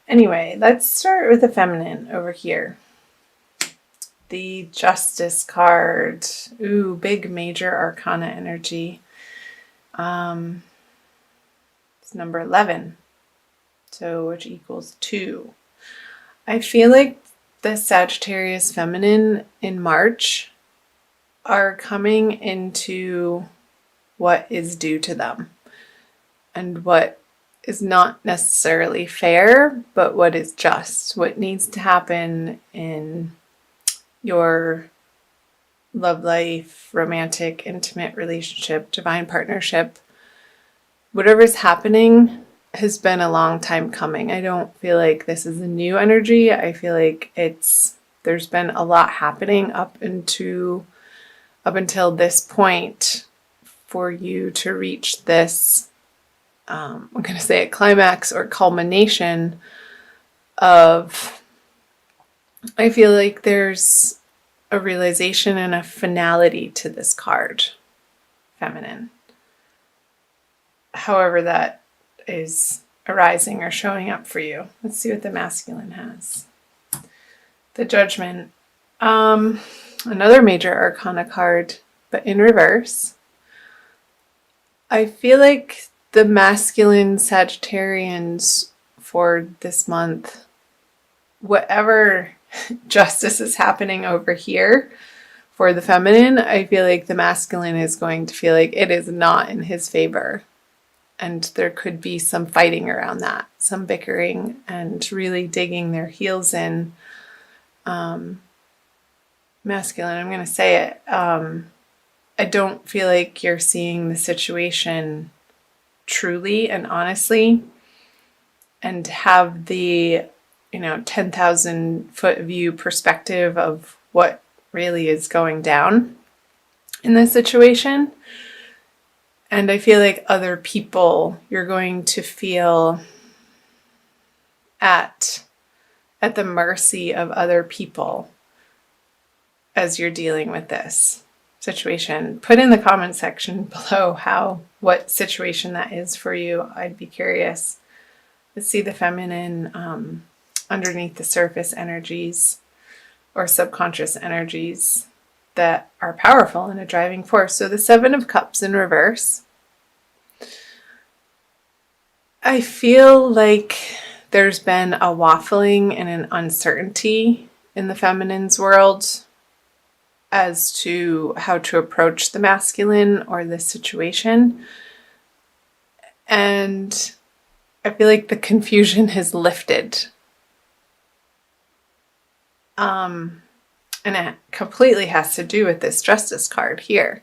Anyway, let's start with the feminine over here. The Justice card. Ooh, big major arcana energy. It's number 11. So which equals 2. I feel like the Sagittarius feminine in March are coming into what is due to them and what is not necessarily fair, but what is just, what needs to happen in your love life, romantic, intimate relationship, divine partnership. Whatever's happening has been a long time coming. I don't feel like this is a new energy. I feel like there's been a lot happening up until this point for you to reach this, I'm going to say a climax or culmination of, I feel like there's a realization and a finality to this card, feminine. However that is arising or showing up for you. Let's see what the masculine has. The Judgment. Another major arcana card, but in reverse. I feel like the masculine Sagittarians for this month, whatever justice is happening over here for the feminine, I feel like the masculine is going to feel like it is not in his favor. And there could be some fighting around that, some bickering and really digging their heels in. Masculine, I'm going to say it. I don't feel like you're seeing the situation truly and honestly and have the 10,000 foot view perspective of what really is going down in this situation. And I feel like other people, you're going to feel at the mercy of other people as you're dealing with this situation. Put in the comment section below what situation that is for you. I'd be curious. Let's see the feminine underneath the surface energies or subconscious energies that are powerful and a driving force. So the 7 of Cups in reverse. I feel like there's been a waffling and an uncertainty in the feminine's world as to how to approach the masculine or this situation. And I feel like the confusion has lifted. And it completely has to do with this Justice card here.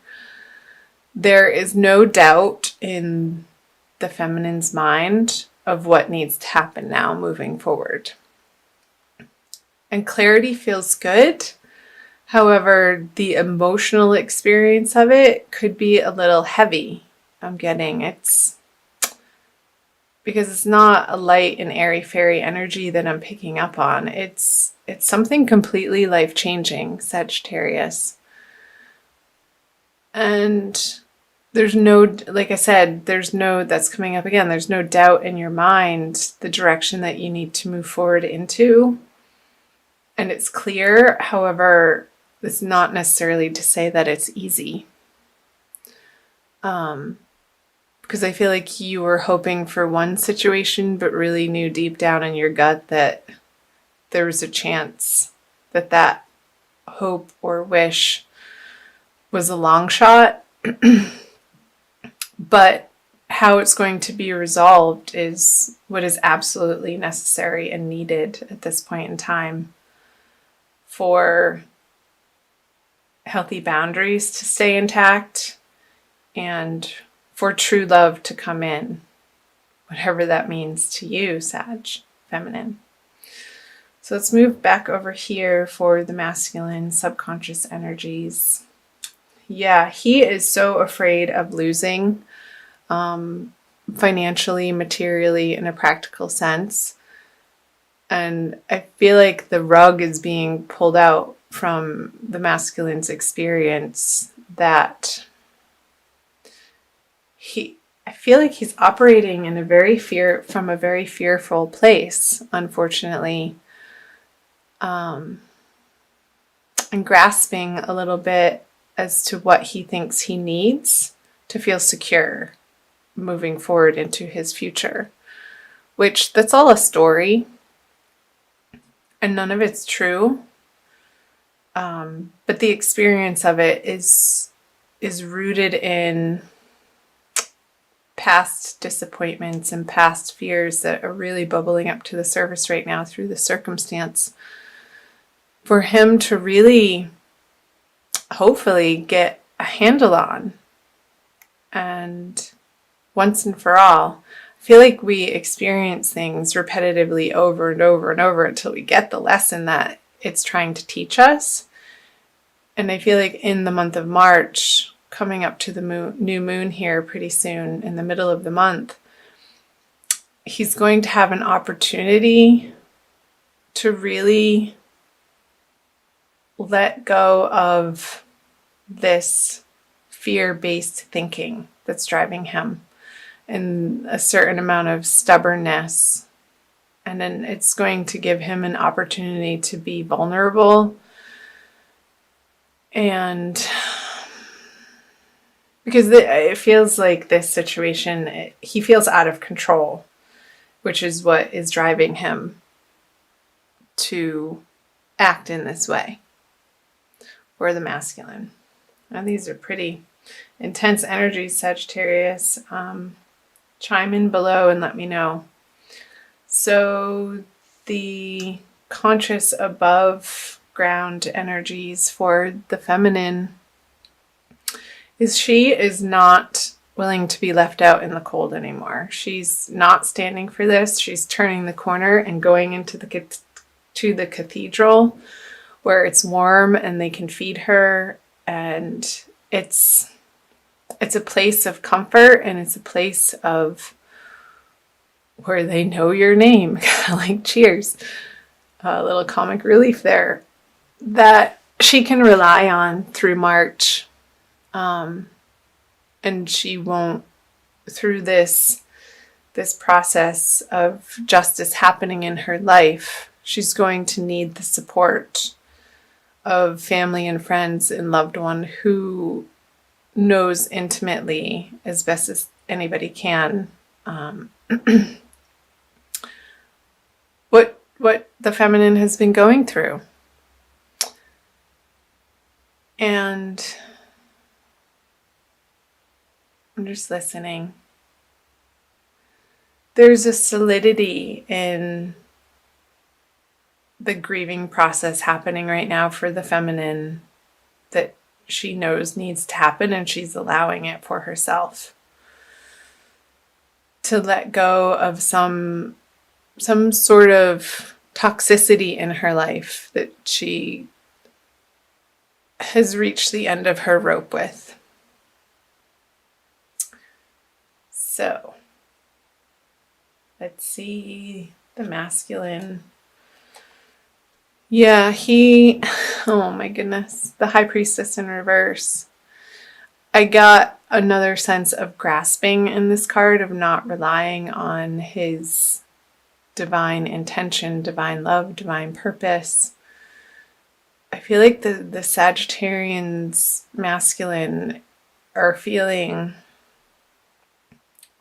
There is no doubt in the feminine's mind of what needs to happen now moving forward. And clarity feels good. However, the emotional experience of it could be a little heavy. I'm getting it's because it's not a light and airy fairy energy that I'm picking up on. It's something completely life-changing, Sagittarius. And there's no, like I said, that's coming up again. There's no doubt in your mind the direction that you need to move forward into. And it's clear. However, it's not necessarily to say that it's easy. Because I feel like you were hoping for one situation, but really knew deep down in your gut that there was a chance that hope or wish was a long shot. But how it's going to be resolved is what is absolutely necessary and needed at this point in time for healthy boundaries to stay intact and for true love to come in, whatever that means to you, Sag, feminine. So let's move back over here for the masculine subconscious energies. Yeah, he is so afraid of losing financially, materially, in a practical sense. And I feel like the rug is being pulled out from the masculine's experience that I feel like he's operating in from a very fearful place, unfortunately, and grasping a little bit as to what he thinks he needs to feel secure moving forward into his future, which that's all a story and none of it's true. But the experience of it is rooted in past disappointments and past fears that are really bubbling up to the surface right now through the circumstance. For him to really, hopefully, get a handle on, and once and for all, I feel like we experience things repetitively over and over and over until we get the lesson that it's trying to teach us. And I feel like in the month of March, coming up to the new moon here pretty soon in the middle of the month, he's going to have an opportunity to really let go of this fear-based thinking that's driving him, and a certain amount of stubbornness. And then it's going to give him an opportunity to be vulnerable. And because it feels like this situation, he feels out of control, which is what is driving him to act in this way for the masculine. Now, these are pretty intense energies, Sagittarius. Chime in below and let me know. So the conscious above ground energies for the feminine is she is not willing to be left out in the cold anymore. She's not standing for this. She's turning the corner and going into the cathedral where it's warm and they can feed her, and it's a place of comfort, and it's a place of where they know your name, kind of like Cheers, a little comic relief there, that she can rely on through March. And she won't, through this process of justice happening in her life, she's going to need the support of family and friends and loved one who knows intimately, as best as anybody can, what the feminine has been going through. And I'm just listening. There's a solidity in the grieving process happening right now for the feminine that she knows needs to happen, and she's allowing it for herself to let go of some sort of toxicity in her life that she has reached the end of her rope with. So let's see the masculine. Yeah, oh my goodness, the High Priestess in reverse. I got another sense of grasping in this card, of not relying on his divine intention, divine love, divine purpose. I feel like the Sagittarians masculine are feeling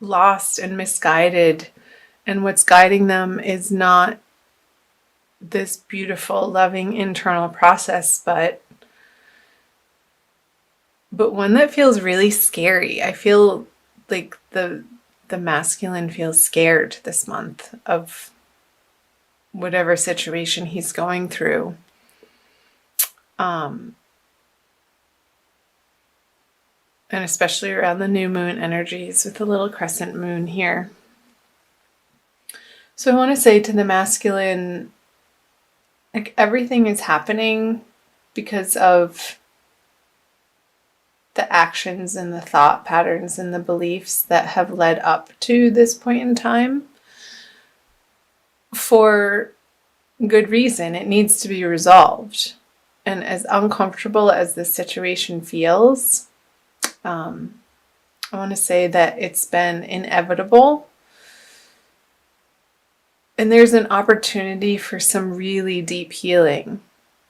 lost and misguided, and what's guiding them is not this beautiful, loving internal process, but one that feels really scary. I feel like the masculine feels scared this month of whatever situation he's going through. And especially around the new moon energies with the little crescent moon here. So I want to say to the masculine, like, everything is happening because of the actions and the thought patterns and the beliefs that have led up to this point in time, for good reason. It needs to be resolved. And as uncomfortable as this situation feels, I want to say that it's been inevitable. And there's an opportunity for some really deep healing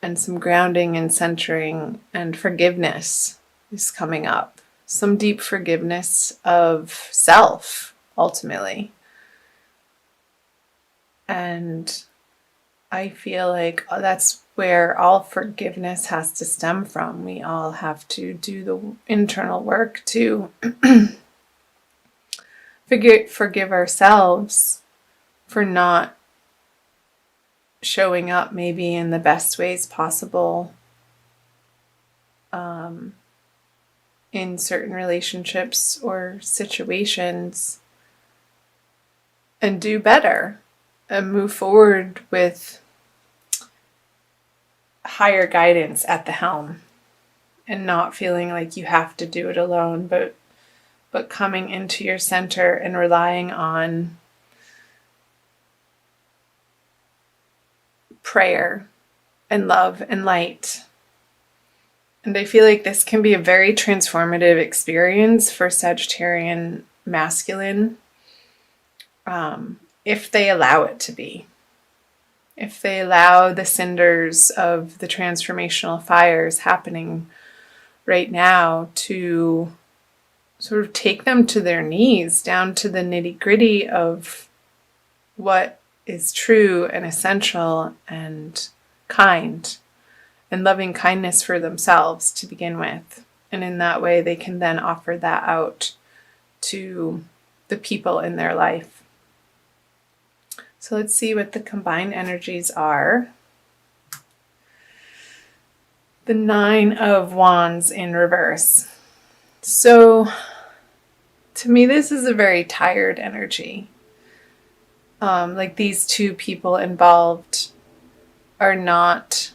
and some grounding and centering and forgiveness is coming up. Some deep forgiveness of self, ultimately. And I feel like that's where all forgiveness has to stem from. We all have to do the internal work to forgive ourselves for not showing up maybe in the best ways possible in certain relationships or situations, and do better and move forward with higher guidance at the helm, and not feeling like you have to do it alone, but coming into your center and relying on prayer and love and light. And I feel like this can be a very transformative experience for Sagittarian masculine, if they allow it to be. If they allow the cinders of the transformational fires happening right now to sort of take them to their knees, down to the nitty-gritty of what is true and essential and kind, and loving kindness for themselves to begin with. And in that way, they can then offer that out to the people in their life. So let's see what the combined energies are. The 9 of Wands in reverse. So to me, this is a very tired energy. Like these two people involved are not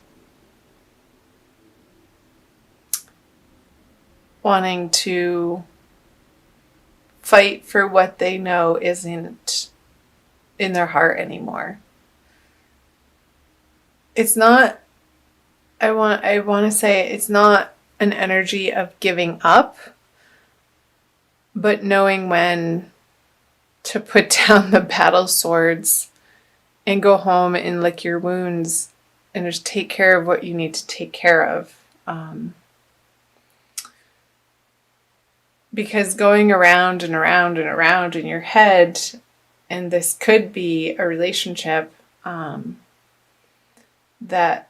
wanting to fight for what they know isn't in their heart anymore. It's not, I want to say it's not an energy of giving up, but knowing when to put down the battle swords and go home and lick your wounds and just take care of what you need to take care of. Because going around and around and around in your head, and this could be a relationship that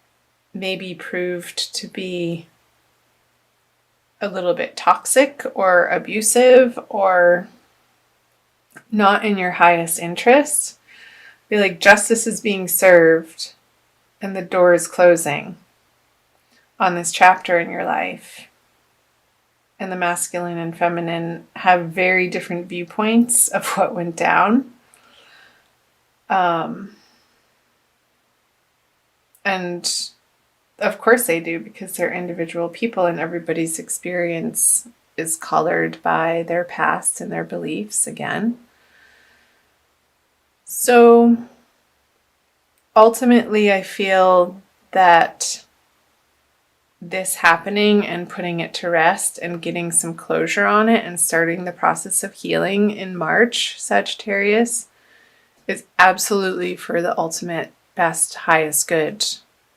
maybe proved to be a little bit toxic or abusive or not in your highest interest. Be like justice is being served and the door is closing on this chapter in your life. And the masculine and feminine have very different viewpoints of what went down. And of course they do, because they're individual people and everybody's experience is colored by their past and their beliefs again. So ultimately, I feel that this happening and putting it to rest and getting some closure on it and starting the process of healing in March, Sagittarius, is absolutely for the ultimate best, highest good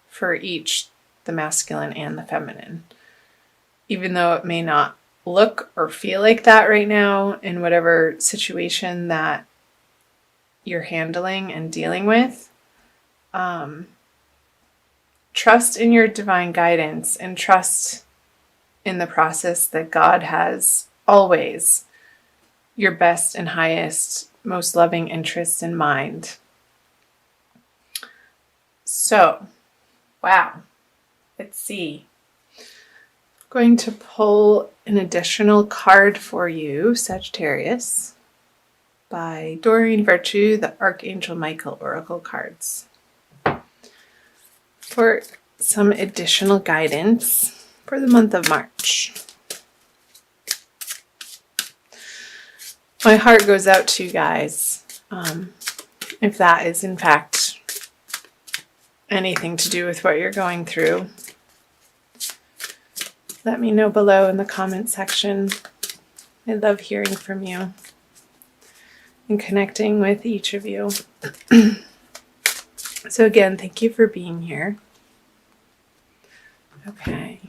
for each, the masculine and the feminine. Even though it may not look or feel like that right now in whatever situation that you're handling and dealing with, trust in your divine guidance and trust in the process that God has always your best and highest, most loving interests in mind. So, wow. Let's see. I'm going to pull an additional card for you, Sagittarius, by Doreen Virtue, the Archangel Michael Oracle cards, for some additional guidance for the month of March. My heart goes out to you guys, if that is in fact anything to do with what you're going through. Let me know below in the comment section I love hearing from you and connecting with each of you. So again, thank you for being here. Okay.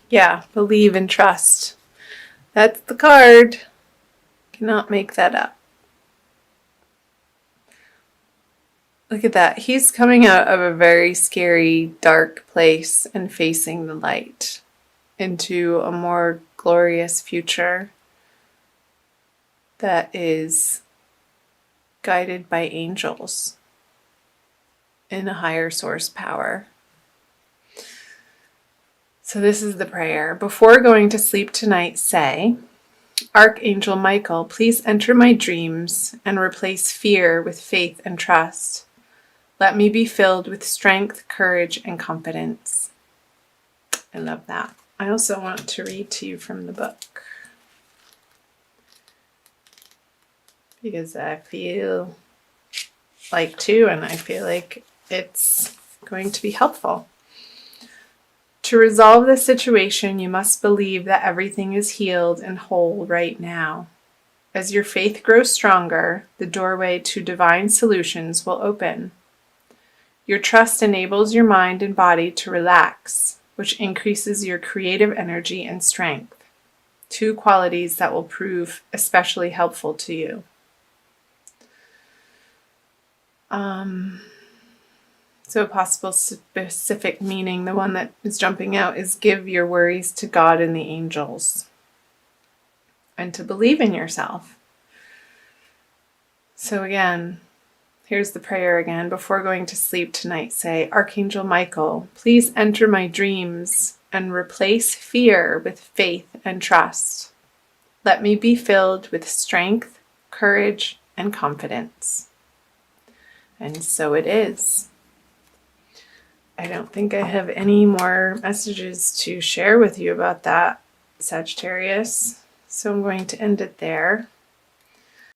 Yeah, believe and trust. That's the card. Cannot make that up. Look at that. He's coming out of a very scary, dark place and facing the light into a more glorious future that is guided by angels in a higher source power. So this is the prayer. Before going to sleep tonight, say, Archangel Michael, please enter my dreams and replace fear with faith and trust. Let me be filled with strength, courage, and confidence. I love that. I also want to read to you from the book because I feel like to, and I feel like it's going to be helpful. To resolve this situation, you must believe that everything is healed and whole right now. As your faith grows stronger, the doorway to divine solutions will open. Your trust enables your mind and body to relax, which increases your creative energy and strength, two qualities that will prove especially helpful to you. So a possible specific meaning, the one that is jumping out, is give your worries to God and the angels, and to believe in yourself. So again, here's the prayer again. Before going to sleep tonight, say, Archangel Michael, please enter my dreams and replace fear with faith and trust. Let me be filled with strength, courage, and confidence. And so it is. I don't think I have any more messages to share with you about that, Sagittarius. So I'm going to end it there.